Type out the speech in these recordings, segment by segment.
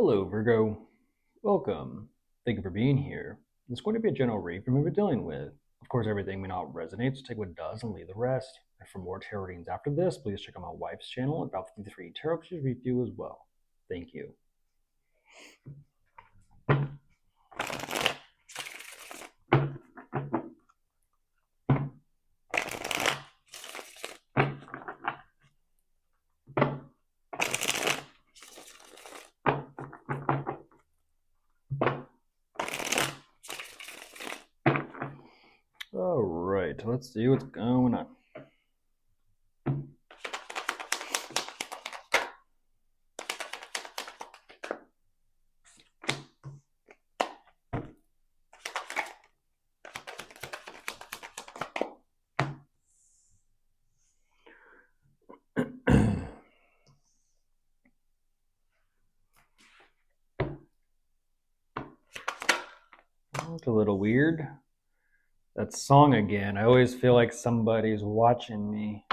Hello, Virgo. Welcome. Thank you for being here. It's going to be a general read from what we're dealing with. Of course, everything may not resonate, so take what does and leave the rest. And for more tarot readings after this, please check out my wife's channel about 53 tarot cards review as well. Thank you. All right, let's see what's going on. It's a little weird. That song again. I always feel like somebody's watching me.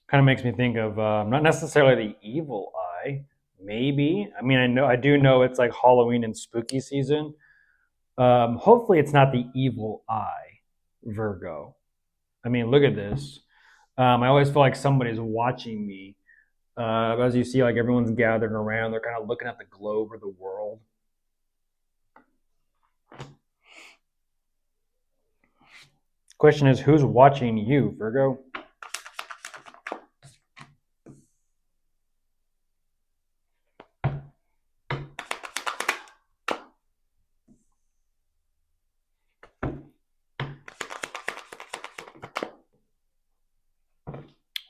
Kind of makes me think of not necessarily the evil eye, maybe. I mean, I do know it's like Halloween and spooky season. Hopefully, it's not the evil eye, Virgo. I mean, look at this. I always feel like somebody's watching me. As you see, like everyone's gathered around, they're kind of looking at the globe or the world. Question is, who's watching you, Virgo?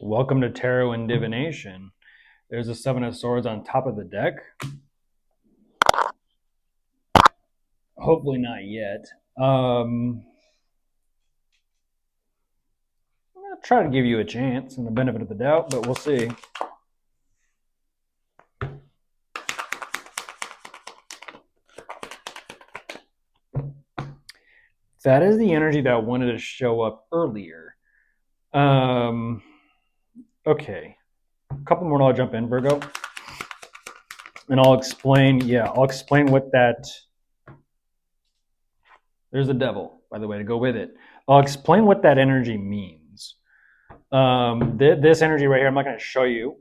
Welcome to Tarot and Divination. There's a Seven of Swords on top of the deck. Hopefully not yet. I'll try to give you a chance and the benefit of the doubt, but we'll see. That is the energy that wanted to show up earlier. Okay. A couple more and I'll jump in, Virgo. And I'll explain what that... There's the devil, by the way, to go with it. I'll explain what that energy means. This energy right here, I'm not going to show you,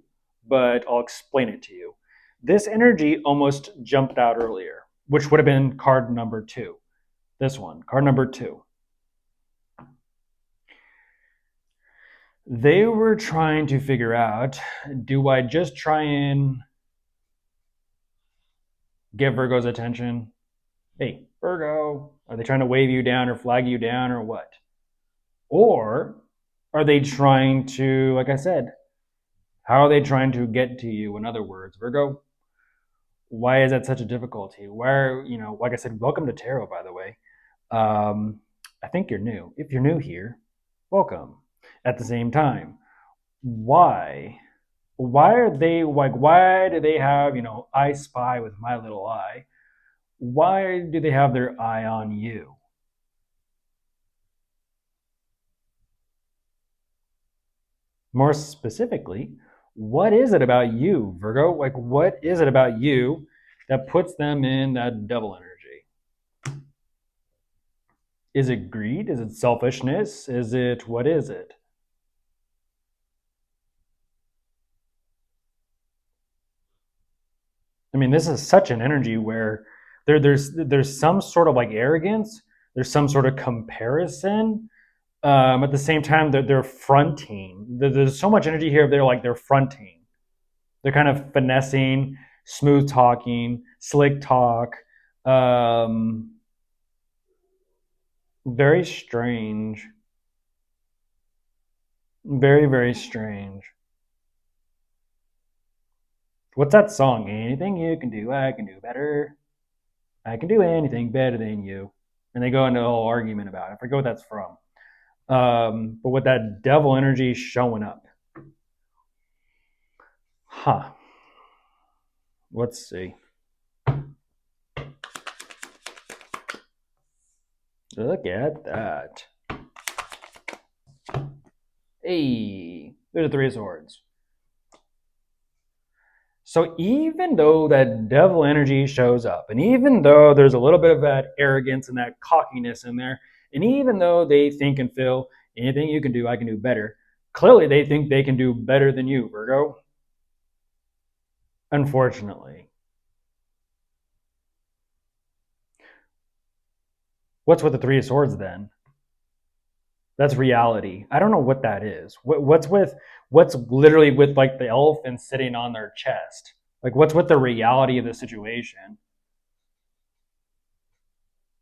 but I'll explain it to you. This energy almost jumped out earlier, which would have been card number 2. This one, card number 2. They were trying to figure out, do I just try and get Virgo's attention? Hey, Virgo, are they trying to wave you down or flag you down or what? Or are they trying to, like I said, how are they trying to get to you? In other words, Virgo, why is that such a difficulty? Why, like I said, welcome to tarot, by the way. I think you're new. If you're new here, welcome. At the same time, why are they like, why do they have, I spy with my little eye? Why do they have their eye on you? More specifically, what is it about you, Virgo? Like, what is it about you that puts them in that devil energy? Is it greed? Is it selfishness? What is it? I mean, this is such an energy where there's some sort of like arrogance, there's some sort of comparison. At the same time, they're fronting. There's so much energy here. They're fronting. They're kind of finessing, smooth talking, slick talk. Very strange. Very, very strange. What's that song? Anything you can do, I can do better. I can do anything better than you. And they go into a whole argument about it. I forget what that's from. But with that devil energy showing up. Huh. Let's see. Look at that. Hey, there's the Three of Swords. So even though that devil energy shows up, and even though there's a little bit of that arrogance and that cockiness in there, and even though they think and feel anything you can do, I can do better, clearly they think they can do better than you, Virgo. Unfortunately. What's with the Three of Swords then? That's reality. I don't know what that is. What's literally with like the elephant sitting on their chest? Like what's with the reality of the situation?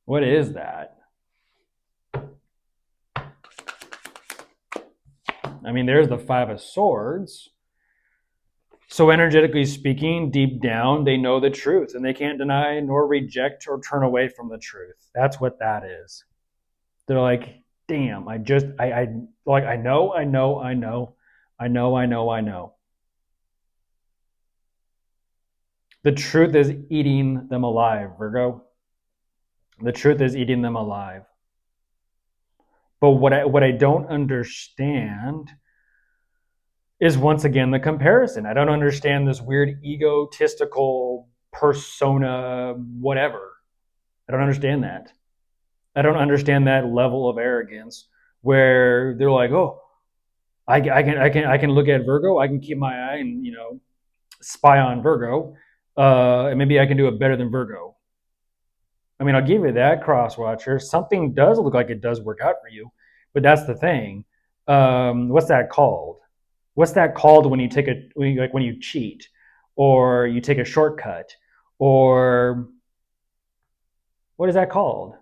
What is that? I mean, there's the Five of Swords. So energetically speaking, deep down, they know the truth and they can't deny nor reject or turn away from the truth. That's what that is. They're like, damn, I know. The truth is eating them alive, Virgo. The truth is eating them alive. But what I don't understand is once again the comparison. I don't understand this weird egotistical persona, whatever. I don't understand that. I don't understand that level of arrogance where they're like, oh, I can look at Virgo, I can keep my eye and spy on Virgo, and maybe I can do it better than Virgo. I mean, I'll give you that, Crosswatcher. Something does look like it does work out for you, but that's the thing. What's that called? What's that called when you take when you cheat, or you take a shortcut, or what is that called?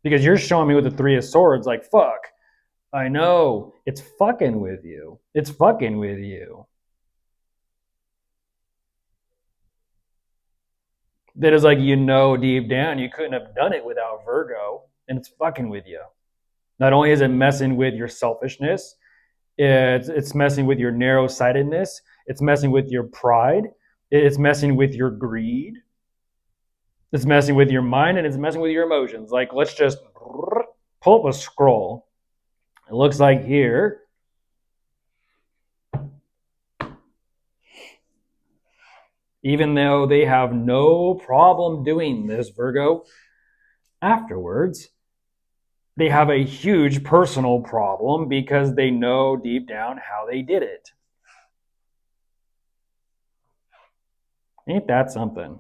Because you're showing me with the Three of Swords, like fuck. I know it's fucking with you. It's fucking with you. That is like deep down you couldn't have done it without Virgo, and it's fucking with you. Not only is it messing with your selfishness, it's messing with your narrow-sightedness, it's messing with your pride, it's messing with your greed, it's messing with your mind, and it's messing with your emotions. Like, let's just pull up a scroll. It looks like here, even though they have no problem doing this, Virgo, afterwards, they have a huge personal problem because they know deep down how they did it. Ain't that something?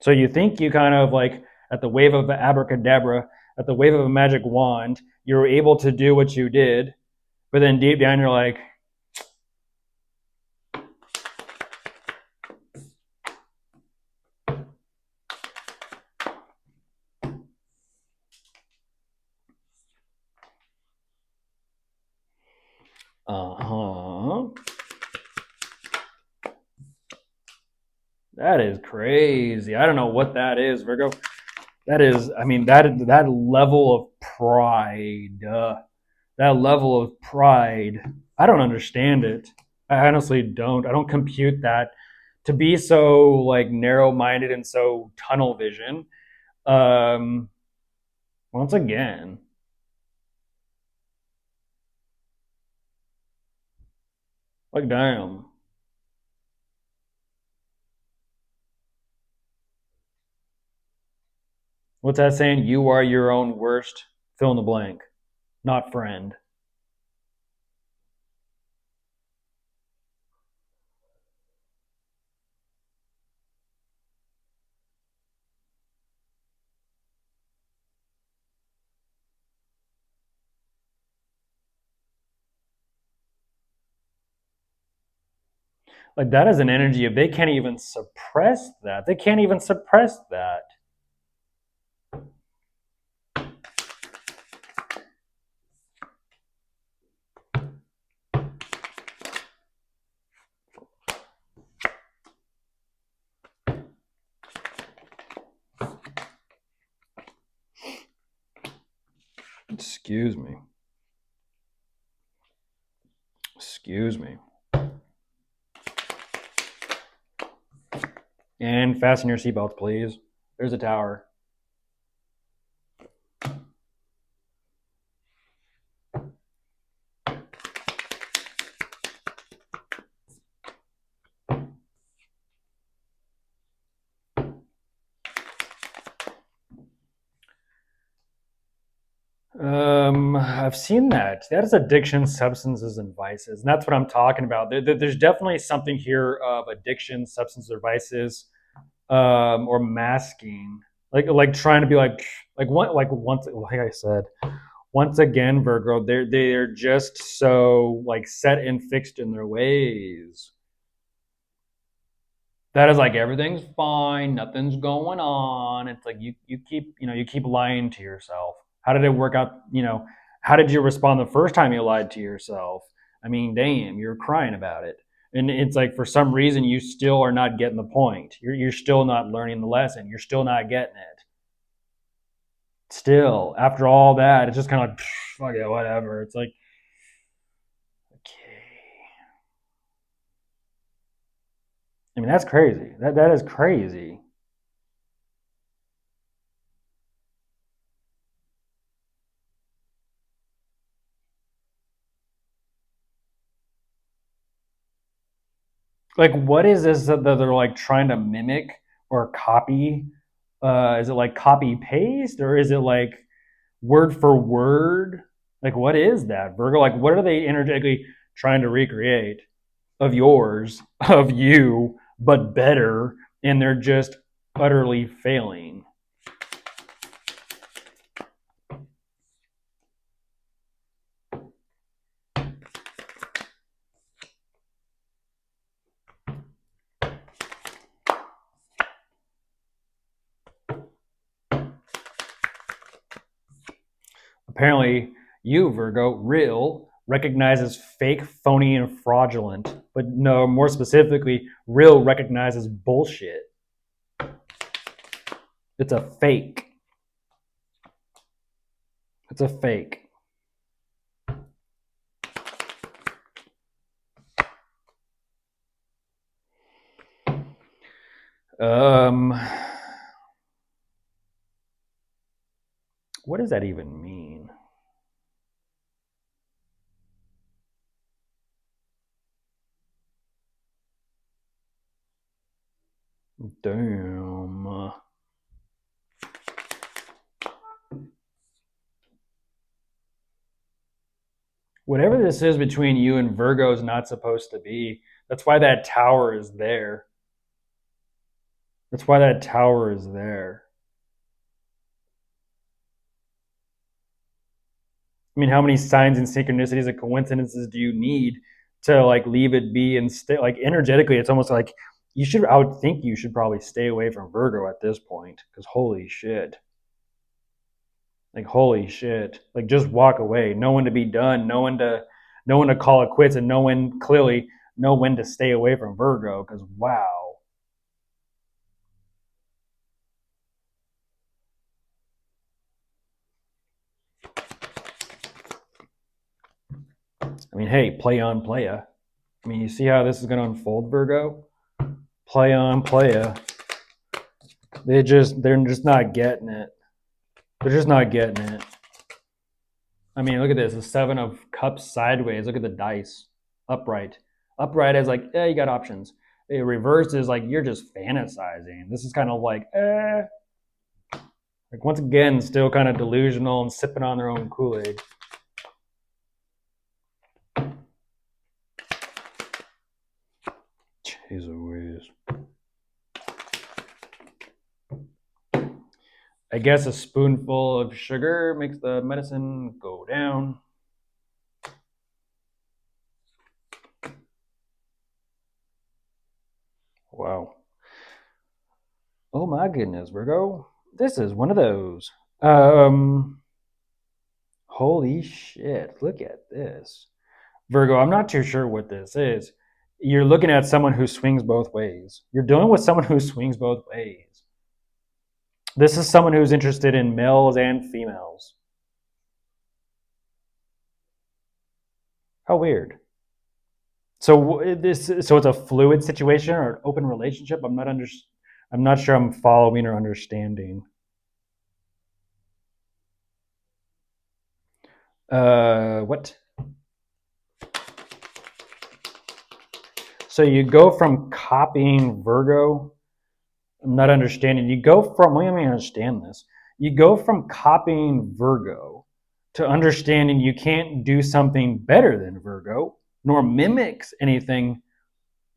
So you think you kind of like, at the wave of abracadabra, at the wave of a magic wand, you were able to do what you did, but then deep down you're like, that is crazy. I don't know what that is, Virgo. That is, I mean, that level of pride, that level of pride, I don't understand it. I honestly don't. I don't compute that. To be so like narrow-minded and so tunnel vision. Um, Once again, like damn. What's that saying? You are your own worst fill in the blank, not friend. Like that is an energy if they can't even suppress that. They can't even suppress that. Excuse me. Excuse me. And fasten your seatbelts, please. There's a tower. I've seen that. That is addiction, substances, and vices, and that's what I'm talking about. There's definitely something here of addiction, substance, or vices, or masking, like trying to be like once, like I said, once again, Virgo, they're just so like set and fixed in their ways. That is like everything's fine, nothing's going on. It's like you keep lying to yourself. How did it work out? How did you respond the first time you lied to yourself? I mean, damn, you're crying about it. And it's like for some reason you still are not getting the point. You're still not learning the lesson. You're still not getting it. Still, after all that, it's just kind of like, fuck it, whatever. It's like, okay. I mean, that's crazy. That is crazy. Like, what is this that they're like trying to mimic or copy? Is it like copy paste, or is it like word for word? Like, what is that, Virgo? Like, what are they energetically trying to recreate of yours, of you, but better, and they're just utterly failing? Apparently, you, Virgo, real, recognizes fake, phony, and fraudulent. But no, more specifically, real recognizes bullshit. It's a fake. It's a fake. Um, what does that even mean? Damn. Whatever this is between you and Virgo is not supposed to be. That's why that tower is there. That's why that tower is there. I mean, how many signs and synchronicities and coincidences do you need to like leave it be and stay? Like energetically, it's almost like you should. I would think you should probably stay away from Virgo at this point because holy shit, like holy shit, like just walk away. Know when to be done. Know when to call it quits, and know when clearly know when to stay away from Virgo because wow. I mean, hey, play on, playa. I mean, you see how this is going to unfold, Virgo? Play on, playa. They're just not getting it. They're just not getting it. I mean, look at this. The 7 of Cups sideways. Look at the dice. Upright. Upright is like, you got options. Reversed is like, you're just fantasizing. This is kind of like, Like, once again, still kind of delusional and sipping on their own Kool-Aid. Jeez Louise. I guess a spoonful of sugar makes the medicine go down. Wow. Oh my goodness, Virgo. This is one of those. Holy shit. Look at this. Virgo, I'm not too sure what this is. You're looking at someone who swings both ways. You're dealing with someone who swings both ways. This is someone who's interested in males and females. How weird. So it's a fluid situation or an open relationship. I'm not sure I'm following or understanding. What? So you go from copying Virgo. I'm not understanding. You go from. Let me understand this. You go from copying Virgo to understanding you can't do something better than Virgo, nor mimics anything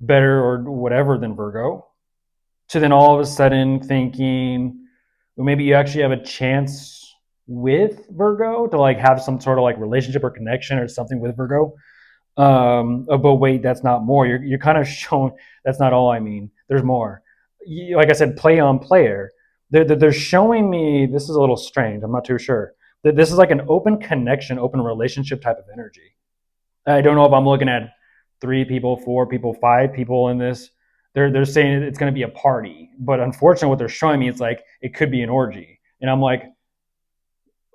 better or whatever than Virgo, to then all of a sudden thinking, well, maybe you actually have a chance with Virgo to like have some sort of like relationship or connection or something with Virgo. But wait, that's not more. You're kind of showing that's not all I mean. There's more. Like I said, play on player. They're showing me this is a little strange. I'm not too sure that this is like an open connection, open relationship type of energy. I don't know if I'm looking at 3 people, 4 people, 5 people in this. They're saying it's going to be a party, but unfortunately, what they're showing me is like it could be an orgy, and I'm like,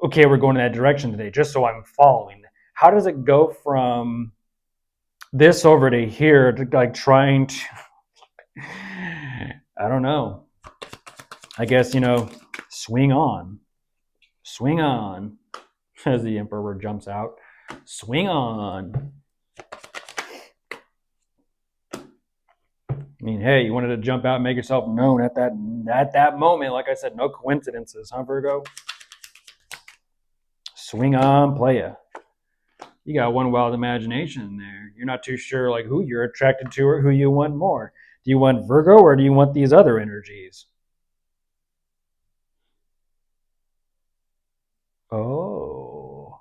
okay, we're going in that direction today, just so I'm following. How does it go from this over to here to like trying to I don't know. I guess, swing on as the emperor jumps out. Swing on. I mean, hey, you wanted to jump out and make yourself known at that moment. Like I said, no coincidences, huh, Virgo? Swing on, playa. You got one wild imagination in there. You're not too sure like who you're attracted to or who you want more. Do you want Virgo or do you want these other energies? Oh.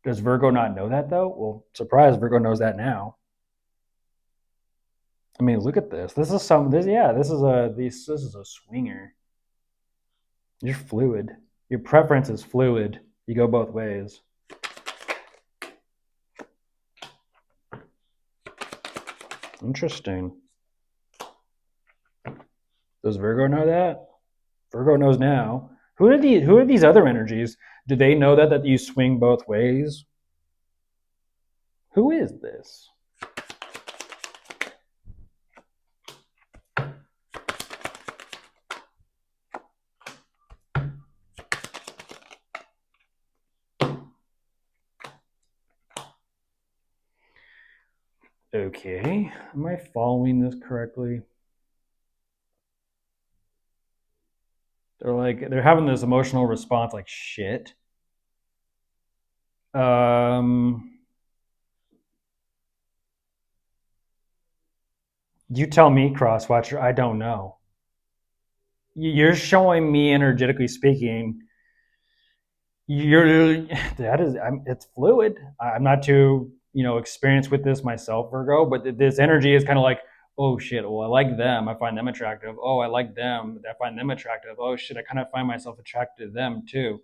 Does Virgo not know that though? Well, surprise, Virgo knows that now. I mean, look at this. This is a swinger. You're fluid. Your preference is fluid. You go both ways. Interesting. Does Virgo know that? Virgo knows now. Who are these other energies? Do they know that you swing both ways? Who is this? Okay, am I following this correctly? They're having this emotional response like shit. You tell me, Crosswatcher. I don't know. You're showing me energetically speaking. It's fluid. I'm not too experienced with this myself, Virgo, but this energy is kind of like, oh shit, well I like them, I find them attractive. Oh, I like them, I find them attractive. Oh shit, I kind of find myself attracted to them too.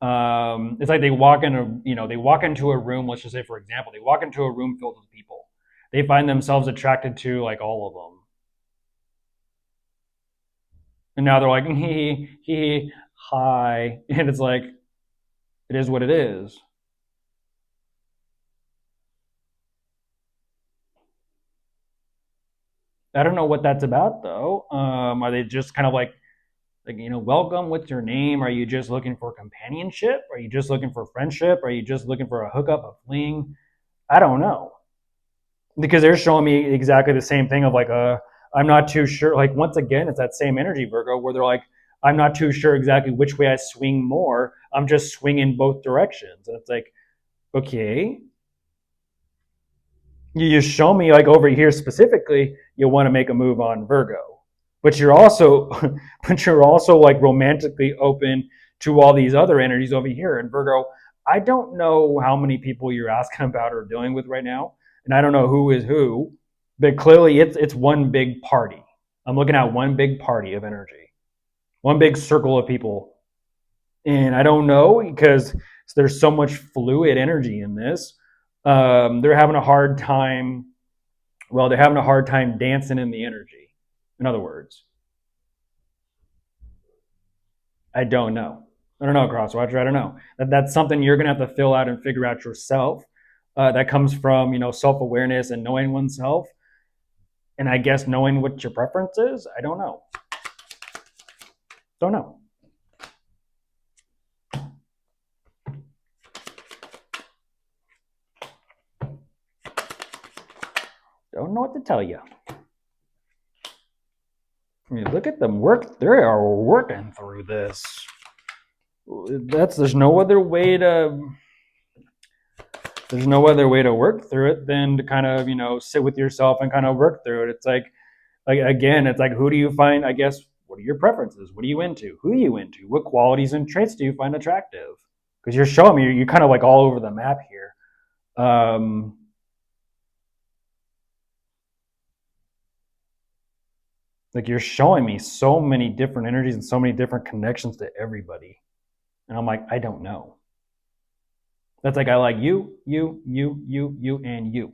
It's like they walk into a room. Let's just say, for example, they walk into a room filled with people. They find themselves attracted to like all of them, and now they're like, he, hi, and it's like, it is what it is. I don't know what that's about though. Are they just kind of like welcome? What's your name? Are you just looking for companionship? Are you just looking for friendship? Are you just looking for a hookup, a fling? I don't know. Because they're showing me exactly the same thing of like I'm not too sure. Like once again, it's that same energy, Virgo, where they're like, I'm not too sure exactly which way I swing more. I'm just swinging both directions, and it's like, okay, you show me like over here specifically, you want to make a move on Virgo, but you're also, but you're also like romantically open to all these other energies over here. And Virgo, I don't know how many people you're asking about or dealing with right now, and I don't know who is who, but clearly it's one big party. I'm looking at one big party of energy, one big circle of people, and I don't know because there's so much fluid energy in this. They're having a hard time. Well, they're having a hard time dancing in the energy. In other words, I don't know. I don't know, Crosswatcher. I don't know. That's something you're gonna have to fill out and figure out yourself. That comes from self awareness and knowing oneself, and I guess knowing what your preference is. I don't know. Don't know. Don't know what to tell you. I mean, look at them work. They are working through this. there's no other way to work through it than to kind of, sit with yourself and kind of work through it. It's like again, it's like, who do you find, I guess, what are your preferences? What are you into? Who are you into? What qualities and traits do you find attractive? Because you're showing me you're kind of like all over the map here. Like you're showing me so many different energies and so many different connections to everybody. And I'm like, I don't know. That's like, I like you, and you.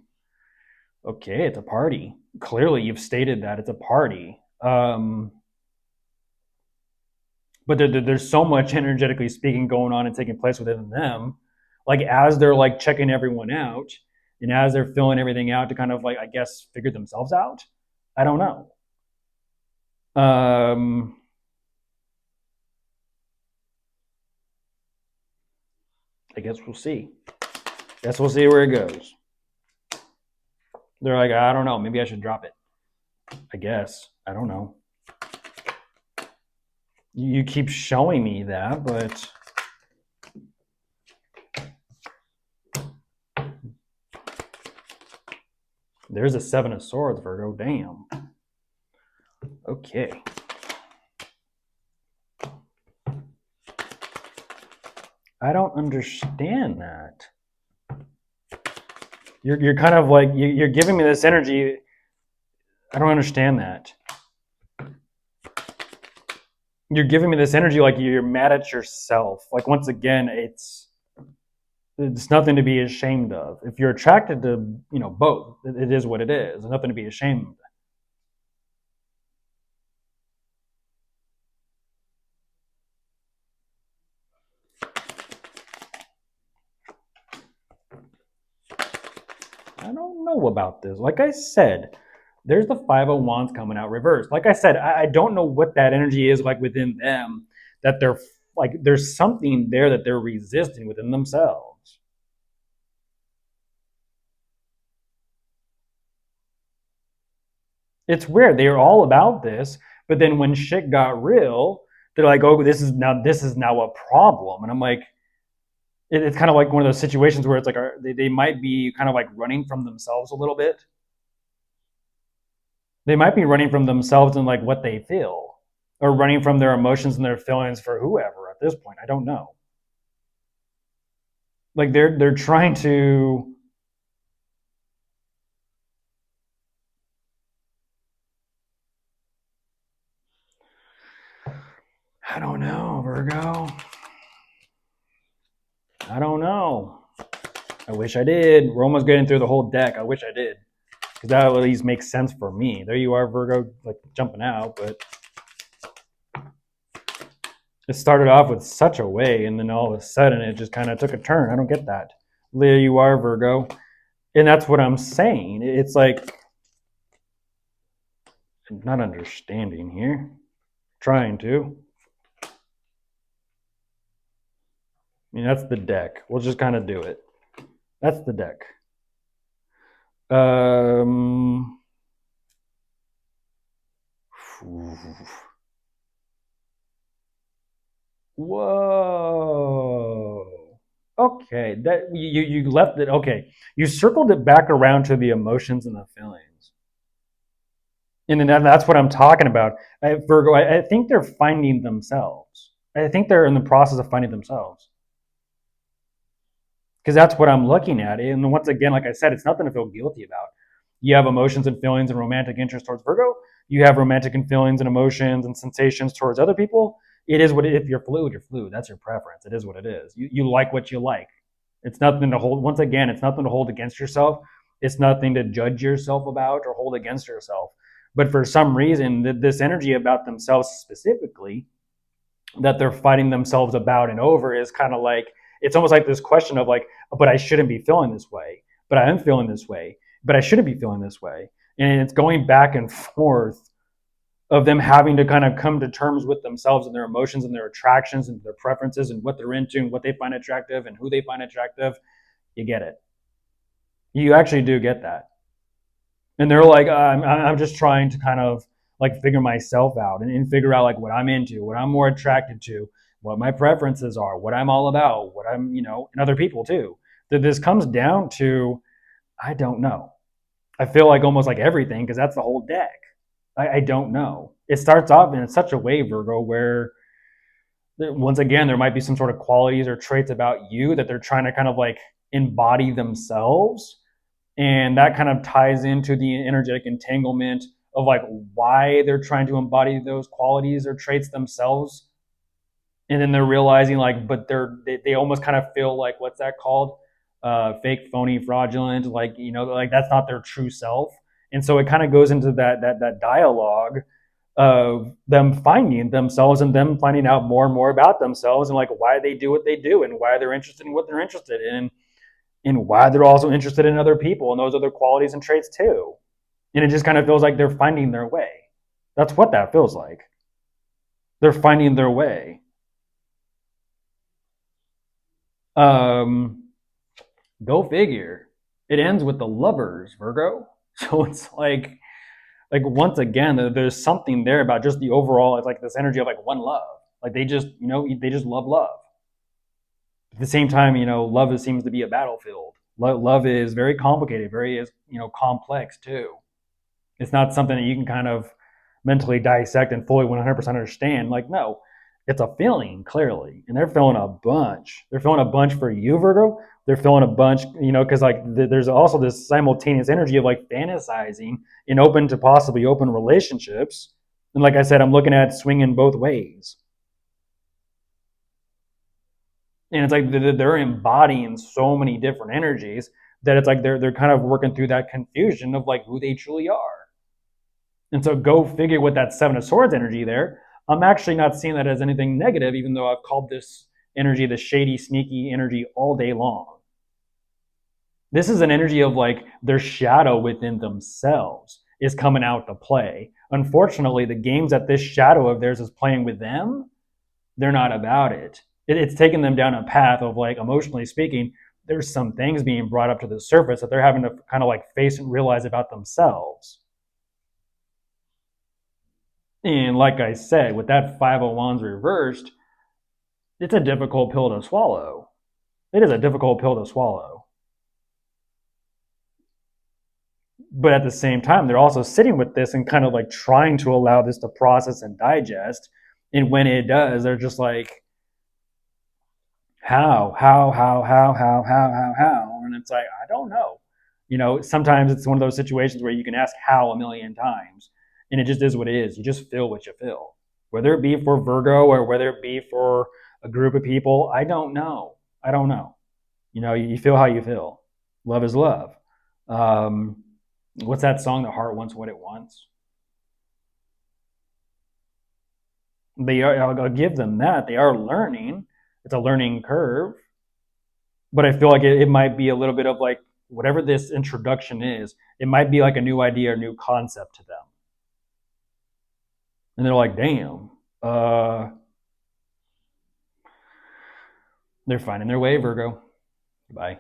Okay, it's a party. Clearly, you've stated that it's a party. But there's so much energetically speaking going on and taking place within them. Like as they're like checking everyone out and as they're filling everything out to kind of like, I guess, figure themselves out. I don't know. I guess we'll see. Guess we'll see where it goes. They're like, I don't know. Maybe I should drop it. I guess. I don't know. You keep showing me that, but there's a 7 of Swords, Virgo. Damn. Okay. I don't understand that. You're kind of like, you're giving me this energy. I don't understand that. You're giving me this energy like you're mad at yourself. Like once again, it's nothing to be ashamed of. If you're attracted to, both, it is what it is. There's nothing to be ashamed of. I don't know about this. Like I said, there's the 5 of Wands coming out reversed. Like I said, I don't know what that energy is like within them, that they're like, there's something there that they're resisting within themselves. It's weird. They are all about this, but then when shit got real, they're like, "Oh, this is now a problem." And I'm like, it's kind of like one of those situations where it's like they might be kind of like running from themselves a little bit. They might be running from themselves and like what they feel, or running from their emotions and their feelings for whoever at this point. I don't know. Like they're trying to. I don't know, Virgo. I don't know. I wish I did. We're almost getting through the whole deck. I wish I did, because that at least makes sense for me. There you are, Virgo, like jumping out, but it started off with such a way, and then all of a sudden it just kind of took a turn. I don't get that. There you are, Virgo. And that's what I'm saying. It's like, I'm not understanding here. Trying to. I mean, that's the deck. We'll just kind of do it. That's the deck. Whoa. Okay, that you left it. Okay, you circled it back around to the emotions and the feelings, and then that's what I'm talking about. Virgo, I think they're finding themselves. I think they're in the process of finding themselves, because that's what I'm looking at. And once again, like I said, it's nothing to feel guilty about. You have emotions and feelings and romantic interest towards Virgo. You have romantic and feelings and emotions and sensations towards other people. It is what it, if you're fluid, you're fluid. That's your preference. It is what it is. You like what you like. It's nothing to hold. Once again, it's nothing to hold against yourself. It's nothing to judge yourself about or hold against yourself. But for some reason, this energy about themselves specifically that they're fighting themselves about and over is kind of like, it's almost like this question of like, but I shouldn't be feeling this way, but I am feeling this way, but I shouldn't be feeling this way. And it's going back and forth of them having to kind of come to terms with themselves and their emotions and their attractions and their preferences and what they're into and what they find attractive and who they find attractive. You get it. You actually do get that. And they're like, I'm just trying to kind of like figure myself out and figure out like what I'm into, what I'm more attracted to, what my preferences are, what I'm all about, what I'm, and other people too. That this comes down to, I don't know. I feel like almost like everything, because that's the whole deck. I don't know. It starts off in such a way, Virgo, where once again, there might be some sort of qualities or traits about you that they're trying to kind of like embody themselves. And that kind of ties into the energetic entanglement of like why they're trying to embody those qualities or traits themselves. And then they're realizing like, but they almost kind of feel like, what's that called? Fake, phony, fraudulent, like, like that's not their true self. And so it kind of goes into that dialogue of them finding themselves and them finding out more and more about themselves and like why they do what they do and why they're interested in what they're interested in and why they're also interested in other people and those other qualities and traits too. And it just kind of feels like they're finding their way. That's what that feels like. They're finding their way. Um, Go figure. It ends with the lovers, Virgo. So it's like once again, there's something there about just the overall. It's like this energy of like one love. Like they just, they just love love. At the same time, love seems to be a battlefield. Love is very complicated, very is complex too. It's not something that you can kind of mentally dissect and fully 100% understand. Like, no, it's a feeling clearly, and they're feeling a bunch. They're feeling a bunch for you, Virgo. They're feeling a bunch, because like there's also this simultaneous energy of like fantasizing and open to possibly open relationships. And like I said, I'm looking at swinging both ways. And it's like they're embodying so many different energies that it's like they're kind of working through that confusion of like who they truly are. And so go figure with that Seven of Swords energy there. I'm actually not seeing that as anything negative, even though I've called this energy the shady, sneaky energy all day long. This is an energy of like their shadow within themselves is coming out to play. Unfortunately, the games that this shadow of theirs is playing with them, they're not about it. It's taken them down a path of like, emotionally speaking, there's some things being brought up to the surface that they're having to kind of like face and realize about themselves. And like I said, with that Five of Wands reversed, it's a difficult pill to swallow. It is a difficult pill to swallow. But at the same time, they're also sitting with this and kind of like trying to allow this to process and digest. And when it does, they're just like, how? And it's like, I don't know. Sometimes it's one of those situations where you can ask how a million times, and it just is what it is. You just feel what you feel. Whether it be for Virgo or whether it be for a group of people, I don't know. I don't know. You feel how you feel. Love is love. What's that song? The heart wants what it wants. I'll give them that. They are learning. It's a learning curve. But I feel like it might be a little bit of like whatever this introduction is, it might be like a new idea or new concept to them. And they're like, damn, they're finding their way, Virgo. Bye.